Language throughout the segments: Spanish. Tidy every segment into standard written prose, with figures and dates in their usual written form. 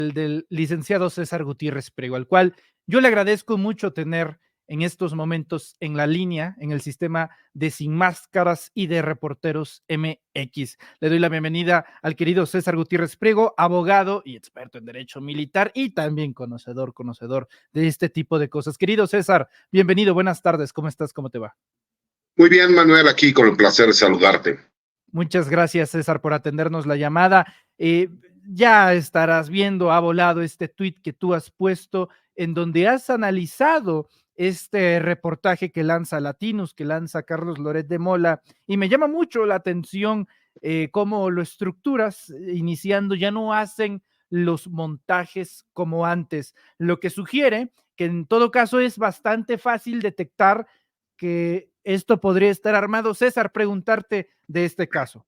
del licenciado César Gutiérrez Priego, al cual yo le agradezco mucho tener en estos momentos en la línea, en el sistema de Sin Máscaras y de Reporteros MX. Le doy la bienvenida al querido César Gutiérrez Priego, abogado y experto en derecho militar y también conocedor de este tipo de cosas. Querido César, bienvenido, buenas tardes, ¿cómo estás? ¿Cómo te va? Muy bien, Manuel, aquí con el placer de saludarte. Muchas gracias, César, por atendernos la llamada. Ya estarás viendo, ha volado este tuit que tú has puesto en donde has analizado este reportaje que lanza Latinus, que lanza Carlos Loret de Mola, y me llama mucho la atención cómo lo estructuras, iniciando, ya no hacen los montajes como antes, lo que sugiere que en todo caso es bastante fácil detectar que esto podría estar armado. César, preguntarte de este caso.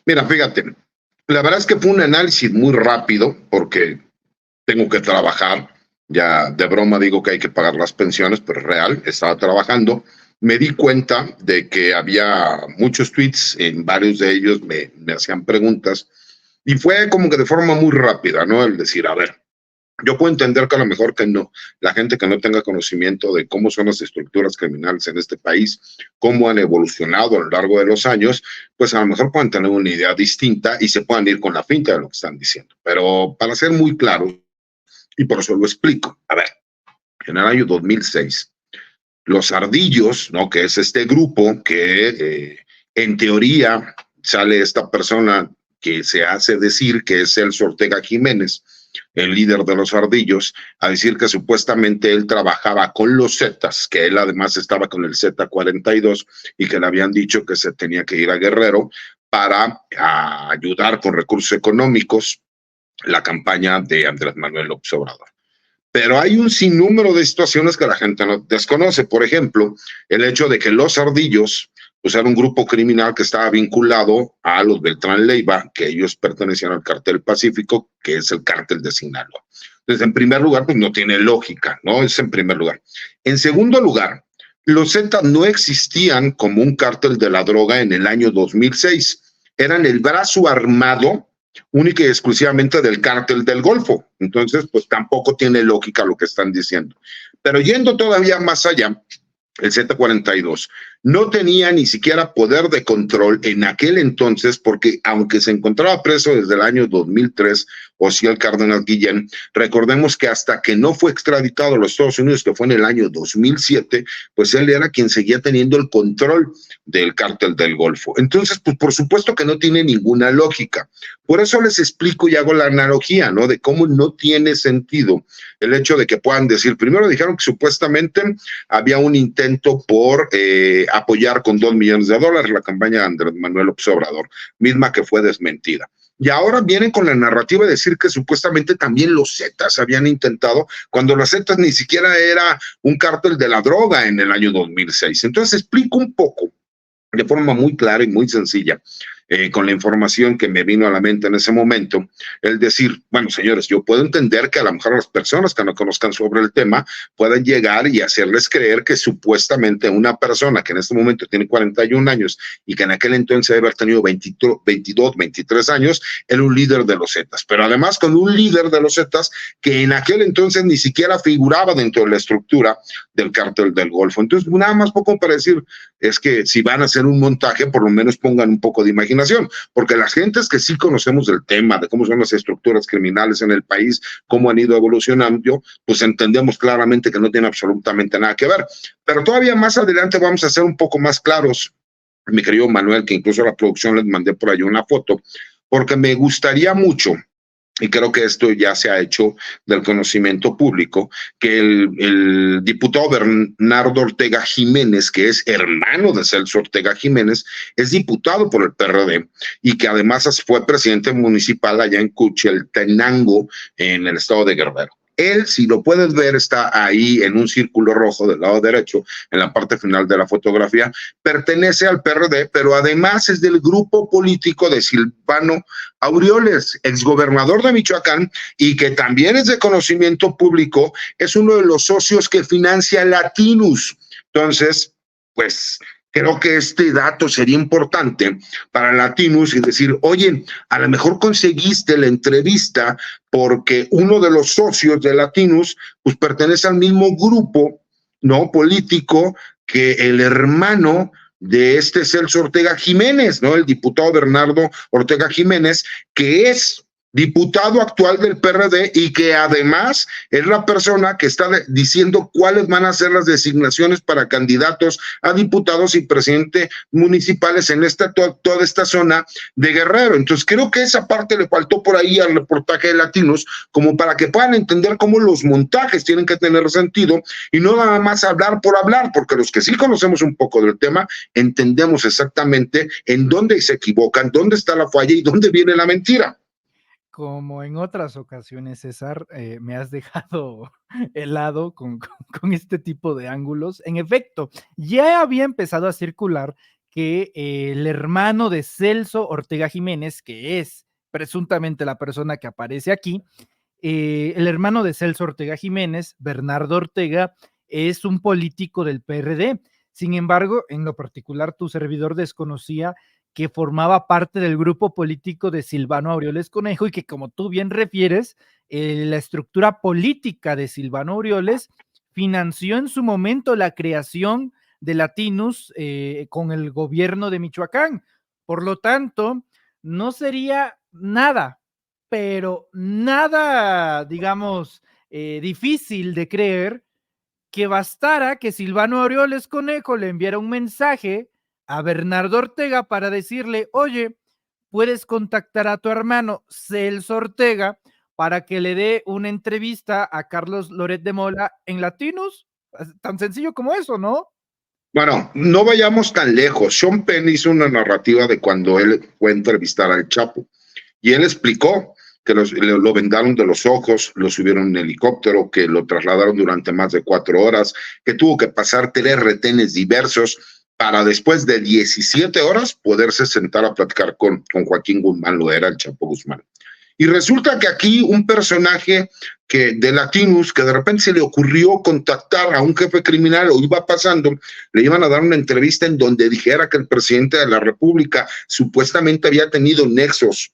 Mira, fíjate, la verdad es que fue un análisis muy rápido porque tengo que trabajar. Ya de broma digo que hay que pagar las pensiones, pero es real, estaba trabajando. Me di cuenta de que había muchos tweets, en varios de ellos me hacían preguntas y fue como que de forma muy rápida, ¿no? El decir, a ver, yo puedo entender que a lo mejor que no, la gente que no tenga conocimiento de cómo son las estructuras criminales en este país, cómo han evolucionado a lo largo de los años, pues a lo mejor pueden tener una idea distinta y se puedan ir con la finta de lo que están diciendo. Pero para ser muy claro, y por eso lo explico, a ver, en el año 2006, los Ardillos, ¿no? Que es este grupo que en teoría sale esta persona que se hace decir que es Celso Ortega Jiménez, el líder de los Ardillos, a decir que supuestamente él trabajaba con los Zetas, que él además estaba con el Z-42 y que le habían dicho que se tenía que ir a Guerrero para ayudar con recursos económicos la campaña de Andrés Manuel López Obrador. Pero hay un sinnúmero de situaciones que la gente no desconoce. Por ejemplo, el hecho de que los Ardillos, pues era un grupo criminal que estaba vinculado a los Beltrán Leiva, que ellos pertenecían al Cártel Pacífico, que es el cártel de Sinaloa. Entonces, en primer lugar, pues no tiene lógica, ¿no? Es en primer lugar. En segundo lugar, los Zetas no existían como un cártel de la droga en el año 2006. Eran el brazo armado única y exclusivamente del cártel del Golfo. Entonces, pues tampoco tiene lógica lo que están diciendo. Pero yendo todavía más allá, el Z-42 no tenía ni siquiera poder de control en aquel entonces, porque aunque se encontraba preso desde el año 2003, Osiel Cárdenas Guillén, recordemos que hasta que no fue extraditado a los Estados Unidos, que fue en el año 2007, pues él era quien seguía teniendo el control del cártel del Golfo. Entonces, pues por supuesto que no tiene ninguna lógica. Por eso les explico y hago la analogía, ¿no? De cómo no tiene sentido el hecho de que puedan decir, primero dijeron que supuestamente había un intento por apoyar con $2 millones la campaña de Andrés Manuel López Obrador, misma que fue desmentida. Y ahora vienen con la narrativa de decir que supuestamente también los Zetas habían intentado, cuando los Zetas ni siquiera era un cártel de la droga en el año 2006. Entonces explico un poco de forma muy clara y muy sencilla, con la información que me vino a la mente en ese momento, el decir, bueno, señores, yo puedo entender que a lo mejor las personas que no conozcan sobre el tema puedan llegar y hacerles creer que supuestamente una persona que en este momento tiene 41 años y que en aquel entonces debe haber tenido 22, 23 años, era un líder de los Zetas, pero además con un líder de los Zetas que en aquel entonces ni siquiera figuraba dentro de la estructura del cártel del Golfo. Entonces, nada más poco para decir, es que si van a hacer un montaje, por lo menos pongan un poco de imaginación, porque las gentes que sí conocemos del tema, de cómo son las estructuras criminales en el país, cómo han ido evolucionando, pues entendemos claramente que no tiene absolutamente nada que ver. Pero todavía más adelante vamos a ser un poco más claros, mi querido Manuel, que incluso a la producción les mandé por ahí una foto, porque me gustaría mucho, y creo que esto ya se ha hecho del conocimiento público, que el diputado Bernardo Ortega Jiménez, que es hermano de Celso Ortega Jiménez, es diputado por el PRD y que además fue presidente municipal allá en Cucheltenango, en el estado de Guerrero. Él, si lo puedes ver, está ahí en un círculo rojo del lado derecho, en la parte final de la fotografía, pertenece al PRD, pero además es del grupo político de Silvano Aureoles, exgobernador de Michoacán, y que también es de conocimiento público, es uno de los socios que financia Latinus. Entonces, pues Creo que este dato sería importante para Latinus y decir, oye, a lo mejor conseguiste la entrevista porque uno de los socios de Latinus pues pertenece al mismo grupo, ¿no? Político que el hermano de este Celso Ortega Jiménez, ¿no? El diputado Bernardo Ortega Jiménez, que es diputado actual del PRD y que además es la persona que está diciendo cuáles van a ser las designaciones para candidatos a diputados y presidente municipales en toda esta zona de Guerrero. Entonces creo que esa parte le faltó por ahí al reportaje de Latinos, como para que puedan entender cómo los montajes tienen que tener sentido y no nada más hablar por hablar, porque los que sí conocemos un poco del tema, entendemos exactamente en dónde se equivocan, dónde está la falla y dónde viene la mentira. Como en otras ocasiones, César, me has dejado helado con este tipo de ángulos. En efecto, ya había empezado a circular que el hermano de Celso Ortega Jiménez, que es presuntamente la persona que aparece aquí, el hermano de Celso Ortega Jiménez, Bernardo Ortega, es un político del PRD. Sin embargo, en lo particular, tu servidor desconocía que formaba parte del grupo político de Silvano Aureoles Conejo y que, como tú bien refieres, la estructura política de Silvano Aureoles financió en su momento la creación de Latinus con el gobierno de Michoacán. Por lo tanto, no sería nada, pero nada, digamos, difícil de creer que bastara que Silvano Aureoles Conejo le enviara un mensaje a Bernardo Ortega para decirle, oye, puedes contactar a tu hermano Celso Ortega para que le dé una entrevista a Carlos Loret de Mola en Latinos. Tan sencillo como eso, ¿no? Bueno, no vayamos tan lejos. Sean Penn hizo una narrativa de cuando él fue a entrevistar al Chapo y él explicó que lo vendaron de los ojos, lo subieron en helicóptero, que lo trasladaron durante más de 4 horas, que tuvo que pasar 3 retenes diversos para después de 17 horas poderse sentar a platicar con Joaquín Guzmán, lo era el Chapo Guzmán. Y resulta que aquí un personaje de Latinus, que de repente se le ocurrió contactar a un jefe criminal o iba pasando, le iban a dar una entrevista en donde dijera que el presidente de la República supuestamente había tenido nexos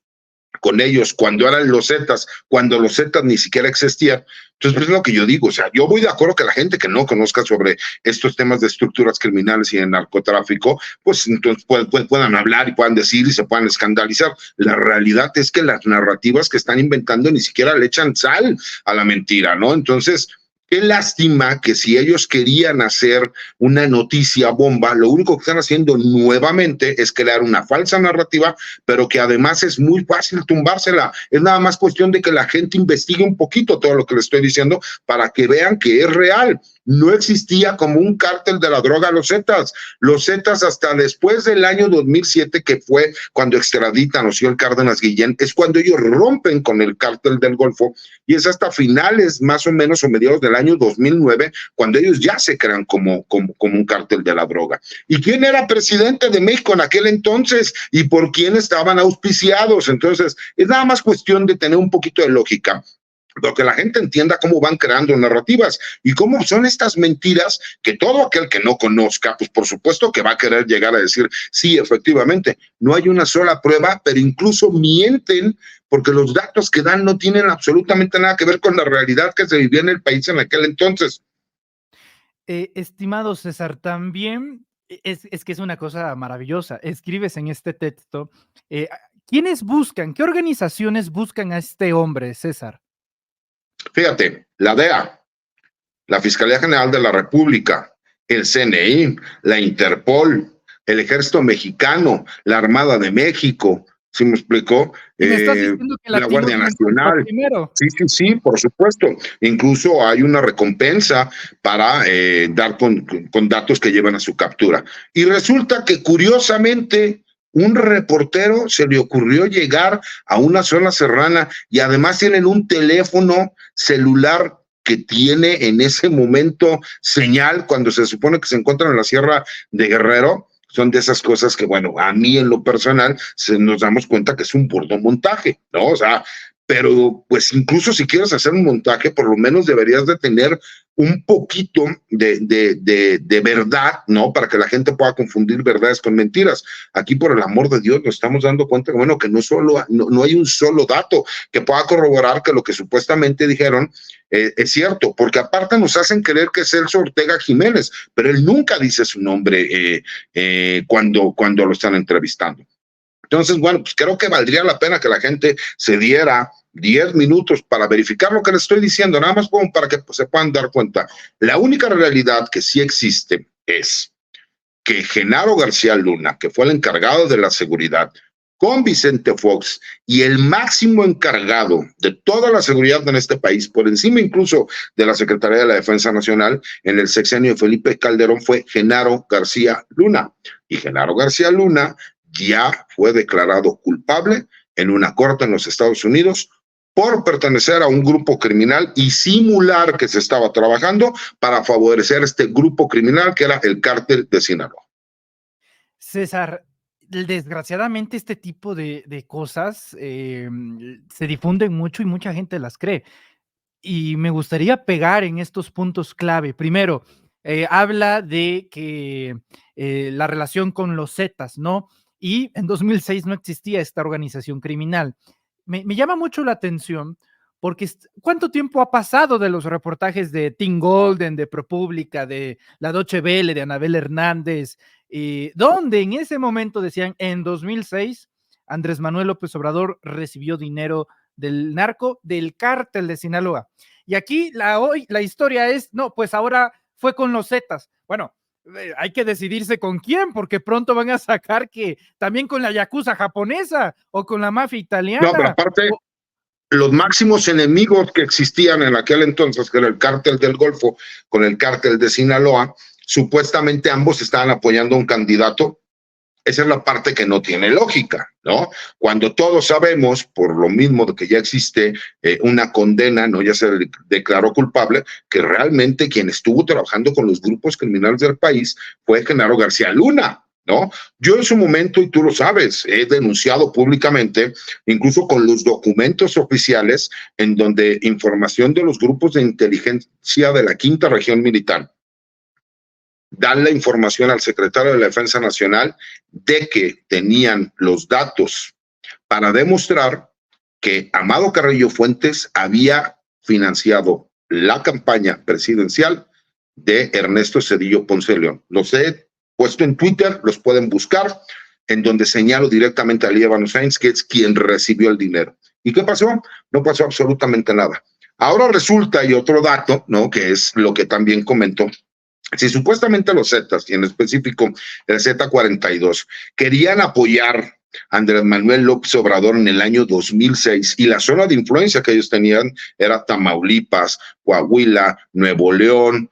con ellos cuando eran los Zetas, cuando los Zetas ni siquiera existían. Entonces, pues es lo que yo digo, o sea, yo voy de acuerdo que la gente que no conozca sobre estos temas de estructuras criminales y de narcotráfico, pues entonces puedan hablar y puedan decir y se puedan escandalizar. La realidad es que las narrativas que están inventando ni siquiera le echan sal a la mentira, ¿no? Entonces, qué lástima que si ellos querían hacer una noticia bomba, lo único que están haciendo nuevamente es crear una falsa narrativa, pero que además es muy fácil tumbársela. Es nada más cuestión de que la gente investigue un poquito todo lo que le estoy diciendo para que vean que es real. No existía como un cártel de la droga los Zetas. Los Zetas hasta después del año 2007, que fue cuando extraditan a Ociel Cárdenas Guillén, es cuando ellos rompen con el cártel del Golfo y es hasta finales más o menos o mediados del año 2009 cuando ellos ya se crean como un cártel de la droga. ¿Y quién era presidente de México en aquel entonces? ¿Y por quién estaban auspiciados? Entonces, es nada más cuestión de tener un poquito de lógica, pero que la gente entienda cómo van creando narrativas y cómo son estas mentiras que todo aquel que no conozca, pues por supuesto que va a querer llegar a decir, sí, efectivamente, no hay una sola prueba, pero incluso mienten porque los datos que dan no tienen absolutamente nada que ver con la realidad que se vivía en el país en aquel entonces. Estimado César, también es que es una cosa maravillosa. Escribes en este texto, ¿quiénes buscan, qué organizaciones buscan a este hombre, César? Fíjate, la DEA, la Fiscalía General de la República, el CNI, la Interpol, el Ejército Mexicano, la Armada de México, ¿sí me explicó? Y me estás diciendo que La Latinos Guardia lo encontró Nacional. primero. Sí, por supuesto. Incluso hay una recompensa para dar con datos que llevan a su captura. Y resulta que curiosamente un reportero se le ocurrió llegar a una zona serrana y además tienen un teléfono celular que tiene en ese momento señal cuando se supone que se encuentran en la Sierra de Guerrero. Son de esas cosas que, bueno, a mí en lo personal nos damos cuenta que es un burdo montaje, ¿no? O sea, pero pues incluso si quieres hacer un montaje, por lo menos deberías de tener un poquito de verdad, ¿no? Para que la gente pueda confundir verdades con mentiras. Aquí, por el amor de Dios, nos estamos dando cuenta que, bueno, que no hay un solo dato que pueda corroborar que lo que supuestamente dijeron es cierto, porque aparte nos hacen creer que es Celso Ortega Jiménez, pero él nunca dice su nombre cuando lo están entrevistando. Entonces, bueno, pues creo que valdría la pena que la gente se diera 10 minutos para verificar lo que les estoy diciendo, nada más como para que se puedan dar cuenta. La única realidad que sí existe es que Genaro García Luna, que fue el encargado de la seguridad, con Vicente Fox y el máximo encargado de toda la seguridad en este país, por encima incluso de la Secretaría de la Defensa Nacional, en el sexenio de Felipe Calderón, fue Genaro García Luna. Y Genaro García Luna ya fue declarado culpable en una corte en los Estados Unidos por pertenecer a un grupo criminal y simular que se estaba trabajando para favorecer este grupo criminal que era el Cártel de Sinaloa. César, desgraciadamente este tipo de cosas se difunden mucho y mucha gente las cree. Y me gustaría pegar en estos puntos clave. Primero, habla de que la relación con los Zetas, ¿no? Y en 2006 no existía esta organización criminal. Me llama mucho la atención porque ¿cuánto tiempo ha pasado de los reportajes de Tim Golden, de ProPublica, de la Deutsche Welle, de Anabel Hernández, donde en ese momento decían en 2006 Andrés Manuel López Obrador recibió dinero del narco, del cártel de Sinaloa. Y aquí la historia es, no, pues ahora fue con los Zetas. Bueno, hay que decidirse con quién, porque pronto van a sacar que también con la yakuza japonesa o con la mafia italiana. No, pero aparte, los máximos enemigos que existían en aquel entonces, que era el cártel del Golfo con el cártel de Sinaloa, supuestamente ambos estaban apoyando a un candidato. Esa es la parte que no tiene lógica, ¿no? Cuando todos sabemos, por lo mismo de que ya existe una condena, ¿no? Ya se declaró culpable, que realmente quien estuvo trabajando con los grupos criminales del país fue Genaro García Luna, ¿no? Yo en su momento, y tú lo sabes, he denunciado públicamente, incluso con los documentos oficiales, en donde información de los grupos de inteligencia de la Quinta Región Militar dan la información al secretario de la Defensa Nacional de que tenían los datos para demostrar que Amado Carrillo Fuentes había financiado la campaña presidencial de Ernesto Zedillo Ponce de León. Los he puesto en Twitter, los pueden buscar, en donde señalo directamente a Líbano Sainz, que es quien recibió el dinero. ¿Y qué pasó? No pasó absolutamente nada. Ahora resulta, y otro dato, ¿no? Que es lo que también comentó, si supuestamente los Zetas, y en específico el Z42, querían apoyar a Andrés Manuel López Obrador en el año 2006, y la zona de influencia que ellos tenían era Tamaulipas, Coahuila, Nuevo León,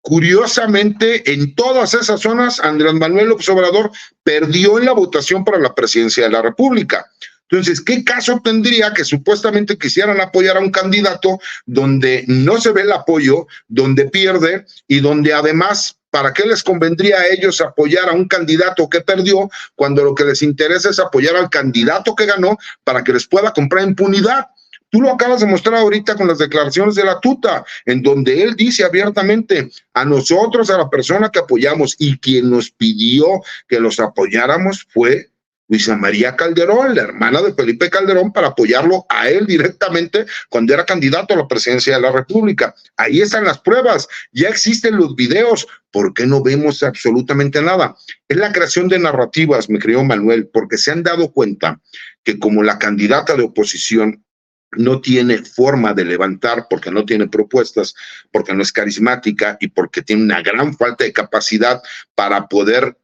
curiosamente, en todas esas zonas, Andrés Manuel López Obrador perdió en la votación para la presidencia de la República. Entonces, ¿qué caso tendría que supuestamente quisieran apoyar a un candidato donde no se ve el apoyo, donde pierde y donde además, ¿para qué les convendría a ellos apoyar a un candidato que perdió cuando lo que les interesa es apoyar al candidato que ganó para que les pueda comprar impunidad? Tú lo acabas de mostrar ahorita con las declaraciones de la Tuta, en donde él dice abiertamente, a nosotros, a la persona que apoyamos y quien nos pidió que los apoyáramos fue Luisa María Calderón, la hermana de Felipe Calderón, para apoyarlo a él directamente cuando era candidato a la presidencia de la República. Ahí están las pruebas, ya existen los videos. ¿Por qué no vemos absolutamente nada? Es la creación de narrativas, mi querido Manuel, porque se han dado cuenta que como la candidata de oposición no tiene forma de levantar porque no tiene propuestas, porque no es carismática y porque tiene una gran falta de capacidad para poder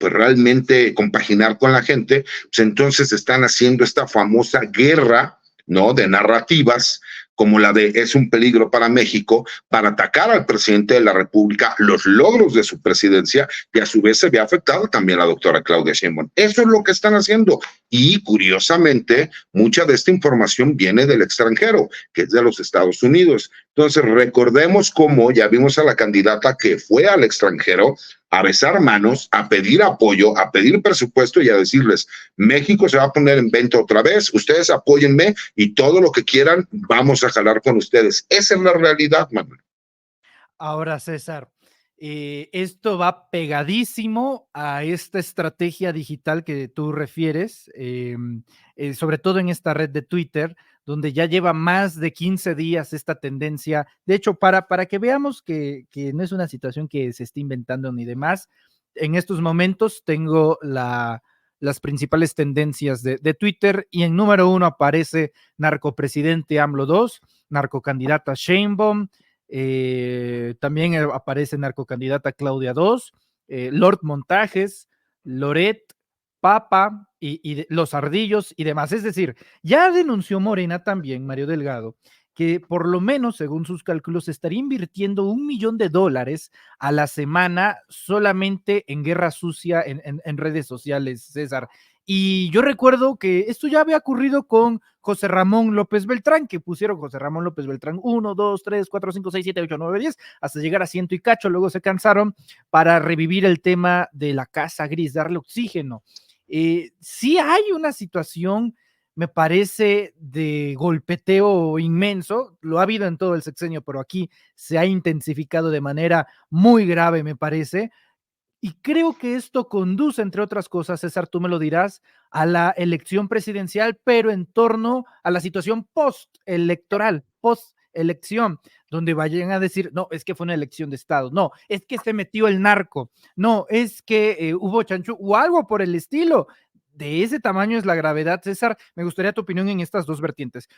pues realmente compaginar con la gente, pues entonces están haciendo esta famosa guerra, ¿no? De narrativas, como la de es un peligro para México, para atacar al presidente de la República, los logros de su presidencia, y a su vez se ve afectada también la doctora Claudia Sheinbaum. Eso es lo que están haciendo. Y curiosamente, mucha de esta información viene del extranjero, que es de los Estados Unidos. Entonces, recordemos cómo ya vimos a la candidata que fue al extranjero, a besar manos, a pedir apoyo, a pedir presupuesto y a decirles, México se va a poner en venta otra vez, ustedes apóyenme y todo lo que quieran, vamos a jalar con ustedes. Esa es la realidad, Manuel. Ahora, César, esto va pegadísimo a esta estrategia digital que tú refieres, sobre todo en esta red de Twitter, donde ya lleva más de 15 días esta tendencia. De hecho, para que veamos que no es una situación que se esté inventando ni demás, en estos momentos tengo las principales tendencias de Twitter y en número 1 aparece narcopresidente AMLO 2, narcocandidata Sheinbaum, también aparece narcocandidata Claudia 2, Lord Montajes, Loret, Papa y los Ardillos y demás. Es decir, ya denunció Morena también, Mario Delgado, que por lo menos, según sus cálculos, estaría invirtiendo $1 millón a la semana solamente en guerra sucia en redes sociales, César. Y yo recuerdo que esto ya había ocurrido con José Ramón López Beltrán, que pusieron José Ramón López Beltrán 1, 2, 3, 4, 5, 6, 7, 8, 9, 10, hasta llegar a 100 y cacho, luego se cansaron para revivir el tema de la casa gris, darle oxígeno. Sí hay una situación, me parece, de golpeteo inmenso, lo ha habido en todo el sexenio, pero aquí se ha intensificado de manera muy grave, me parece, y creo que esto conduce, entre otras cosas, César, tú me lo dirás, a la elección presidencial, pero en torno a la situación post-electoral, post-elección, donde vayan a decir, no, es que fue una elección de Estado, no, es que se metió el narco, no, es que hubo chanchú o algo por el estilo. De ese tamaño es la gravedad, César. Me gustaría tu opinión en estas dos vertientes,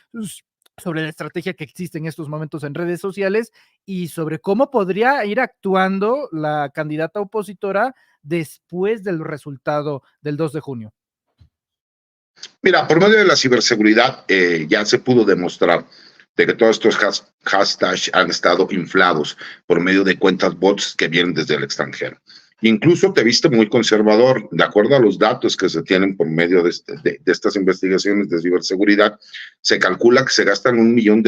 sobre la estrategia que existe en estos momentos en redes sociales y sobre cómo podría ir actuando la candidata opositora después del resultado del 2 de junio. Mira, por medio de la ciberseguridad ya se pudo demostrar de que todos estos hashtags han estado inflados por medio de cuentas bots que vienen desde el extranjero. Incluso te viste muy conservador, de acuerdo a los datos que se tienen por medio de estas investigaciones de ciberseguridad, se calcula que se gastan $1 millón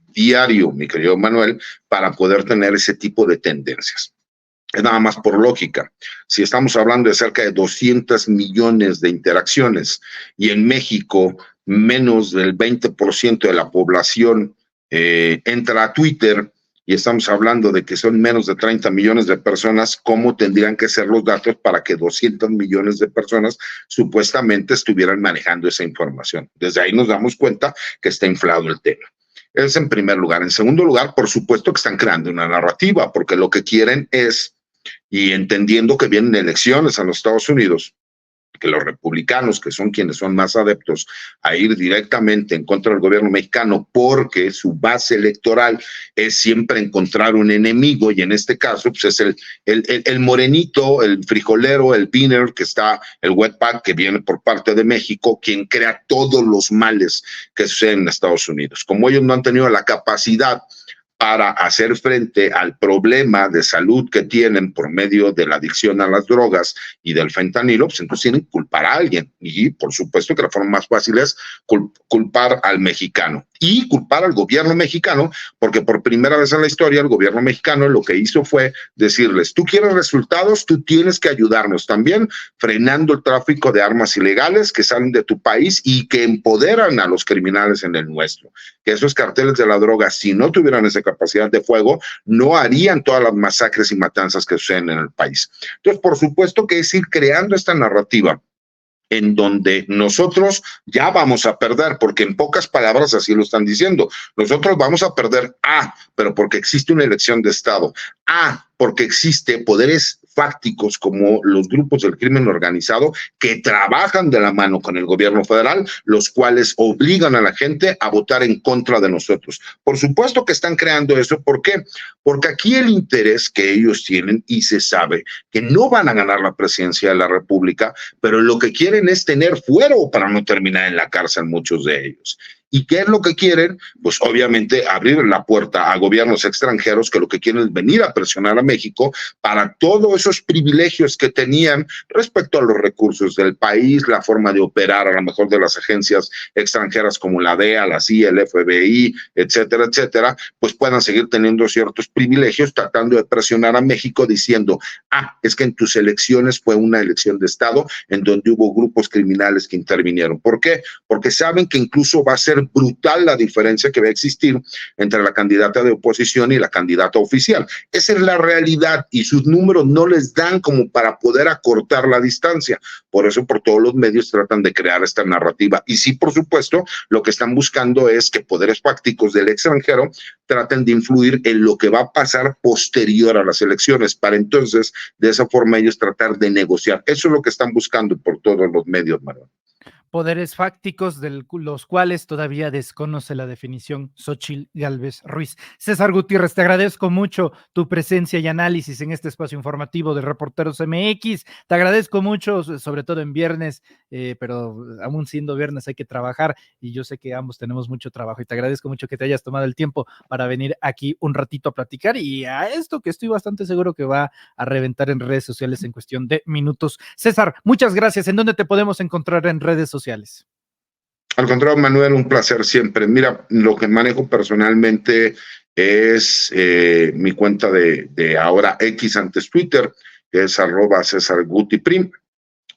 diario, mi querido Manuel, para poder tener ese tipo de tendencias. Es nada más por lógica. Si estamos hablando de cerca de 200 millones de interacciones y en México menos del 20% de la población entra a Twitter y estamos hablando de que son menos de 30 millones de personas, ¿cómo tendrían que ser los datos para que 200 millones de personas supuestamente estuvieran manejando esa información? Desde ahí nos damos cuenta que está inflado el tema. Es en primer lugar. En segundo lugar, por supuesto que están creando una narrativa, porque lo que quieren es, y entendiendo que vienen elecciones a los Estados Unidos, que los republicanos, que son quienes son más adeptos a ir directamente en contra del gobierno mexicano, porque su base electoral es siempre encontrar un enemigo, y en este caso pues es el morenito, el frijolero, el beaner, que está el wetback, que viene por parte de México, quien crea todos los males que suceden en Estados Unidos. Como ellos no han tenido la capacidad para hacer frente al problema de salud que tienen por medio de la adicción a las drogas y del fentanilo, pues entonces tienen que culpar a alguien. Y por supuesto que la forma más fácil es culpar al mexicano y culpar al gobierno mexicano, porque por primera vez en la historia el gobierno mexicano lo que hizo fue decirles, tú quieres resultados, tú tienes que ayudarnos también, frenando el tráfico de armas ilegales que salen de tu país y que empoderan a los criminales en el nuestro. Que esos carteles de la droga, si no tuvieran esa capacidad de fuego, no harían todas las masacres y matanzas que suceden en el país. Entonces, por supuesto que es ir creando esta narrativa en donde nosotros ya vamos a perder, porque en pocas palabras así lo están diciendo, nosotros vamos a perder pero porque existe una elección de Estado, porque existe poderes fácticos como los grupos del crimen organizado que trabajan de la mano con el gobierno federal, los cuales obligan a la gente a votar en contra de nosotros. Por supuesto que están creando eso. ¿Por qué? Porque aquí el interés que ellos tienen, y se sabe que no van a ganar la presidencia de la República, pero lo que quieren es tener fuero para no terminar en la cárcel muchos de ellos. ¿Y qué es lo que quieren? Pues obviamente abrir la puerta a gobiernos extranjeros que lo que quieren es venir a presionar a México para todos esos privilegios que tenían respecto a los recursos del país, la forma de operar a lo mejor de las agencias extranjeras como la DEA, la CIA, el FBI, etcétera, etcétera, pues puedan seguir teniendo ciertos privilegios tratando de presionar a México diciendo, es que en tus elecciones fue una elección de Estado en donde hubo grupos criminales que intervinieron. ¿Por qué? Porque saben que incluso va a ser brutal la diferencia que va a existir entre la candidata de oposición y la candidata oficial. Esa es la realidad y sus números no les dan como para poder acortar la distancia. Por eso por todos los medios tratan de crear esta narrativa. Y sí, por supuesto, lo que están buscando es que poderes fácticos del extranjero traten de influir en lo que va a pasar posterior a las elecciones, para entonces, de esa forma, ellos tratar de negociar. Eso es lo que están buscando por todos los medios, Manuel. Poderes fácticos de los cuales todavía desconoce la definición Xóchitl Gálvez Ruiz. César Gutiérrez, te agradezco mucho tu presencia y análisis en este espacio informativo de Reporteros MX. Te agradezco mucho, sobre todo en viernes, pero aún siendo viernes hay que trabajar y yo sé que ambos tenemos mucho trabajo y te agradezco mucho que te hayas tomado el tiempo para venir aquí un ratito a platicar y a esto que estoy bastante seguro que va a reventar en redes sociales en cuestión de minutos. César, muchas gracias. ¿En dónde te podemos encontrar en redes sociales? Al contrario, Manuel, un placer siempre. Mira, lo que manejo personalmente es mi cuenta de ahora X antes Twitter, que es @CésarGutiPrim,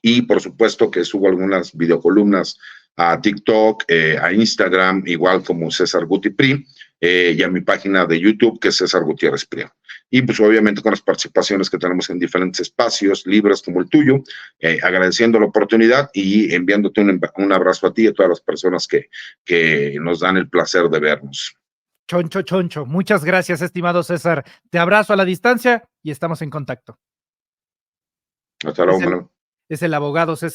y por supuesto que subo algunas videocolumnas a TikTok, a Instagram, igual como César Gutiprim, y a mi página de YouTube, que es César Gutiérrez Priem. Y pues obviamente con las participaciones que tenemos en diferentes espacios libres como el tuyo, agradeciendo la oportunidad y enviándote un abrazo a ti y a todas las personas que nos dan el placer de vernos. Choncho, choncho. Muchas gracias, estimado César. Te abrazo a la distancia y estamos en contacto. Hasta luego, Manuel. Es el abogado César